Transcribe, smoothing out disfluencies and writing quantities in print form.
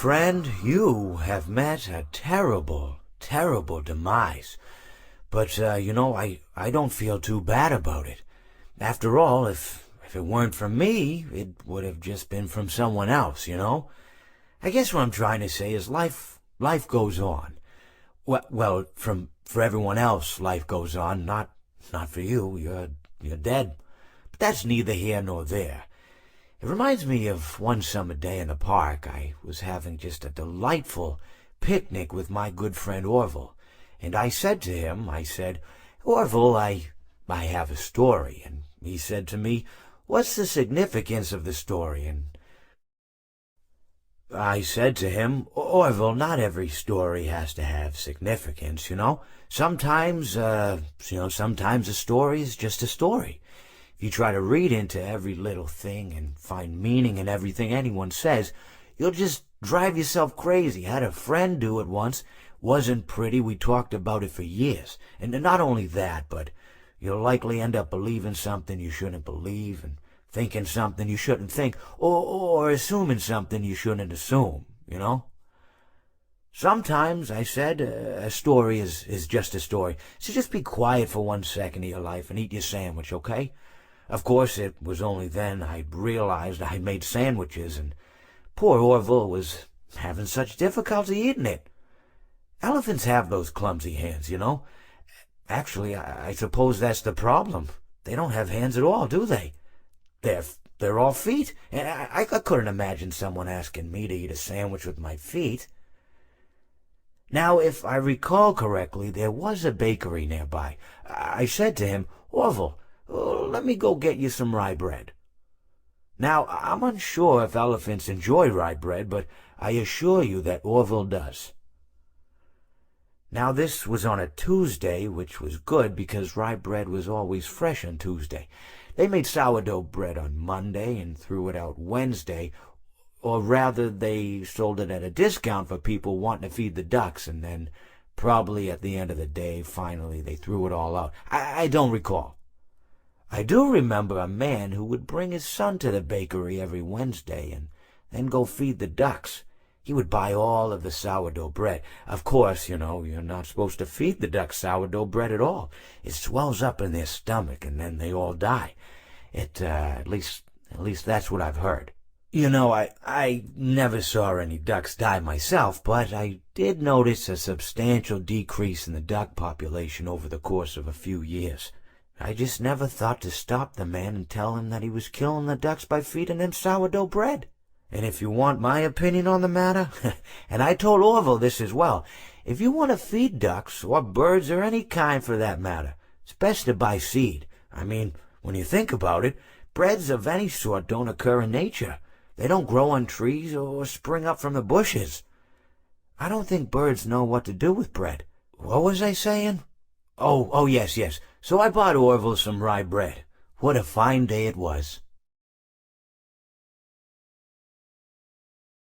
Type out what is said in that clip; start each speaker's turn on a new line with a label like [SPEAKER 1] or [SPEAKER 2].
[SPEAKER 1] friend, you have met a terrible, terrible demise. But, I don't feel too bad about it. After all, if it weren't from me, it would have just been from someone else, I guess what I'm trying to say is life goes on. Well, for everyone else, life goes on, not for you. You're dead. But that's neither here nor there. It reminds me of one summer day in the park. I was having just a delightful picnic with my good friend Orville, and I said to him, Orville, I have a story. And he said to me, what's the significance of the story? And I said to him, Orville, not every story has to have significance, Sometimes, sometimes a story is just a story. If you try to read into every little thing and find meaning in everything anyone says, you'll just drive yourself crazy. I had a friend do it once. Wasn't pretty. We talked about it for years. And not only that, but you'll likely end up believing something you shouldn't believe, and thinking something you shouldn't think, or assuming something you shouldn't assume, Sometimes, I said, a story is just a story. So just be quiet for 1 second of your life and eat your sandwich, okay? Of course, it was only then I realized I'd made sandwiches, and poor Orville was having such difficulty eating it. Elephants have those clumsy hands, Actually, I suppose that's the problem. They don't have hands at all, do they? They're all feet, and I couldn't imagine someone asking me to eat a sandwich with my feet. Now, if I recall correctly, there was a bakery nearby. I said to him, Orville, let me go get you some rye bread. Now, I'm unsure if elephants enjoy rye bread, but I assure you that Orville does. Now, this was on a Tuesday, which was good because rye bread was always fresh on Tuesday. They made sourdough bread on Monday and threw it out Wednesday, or rather they sold it at a discount for people wanting to feed the ducks, and then probably at the end of the day, finally, they threw it all out. I don't recall. I do remember a man who would bring his son to the bakery every Wednesday and then go feed the ducks. He would buy all of the sourdough bread. Of course, you're not supposed to feed the ducks sourdough bread at all. It swells up in their stomach and then they all die. At least that's what I've heard. I never saw any ducks die myself, but I did notice a substantial decrease in the duck population over the course of a few years. I just never thought to stop the man and tell him that he was killing the ducks by feeding them sourdough bread. And if you want my opinion on the matter, and I told Orville this as well, if you want to feed ducks, or birds, or any kind for that matter, it's best to buy seed. I mean, when you think about it, breads of any sort don't occur in nature. They don't grow on trees or spring up from the bushes. I don't think birds know what to do with bread. What was I saying? Oh, yes. So I bought Orville some rye bread. What a fine day it was.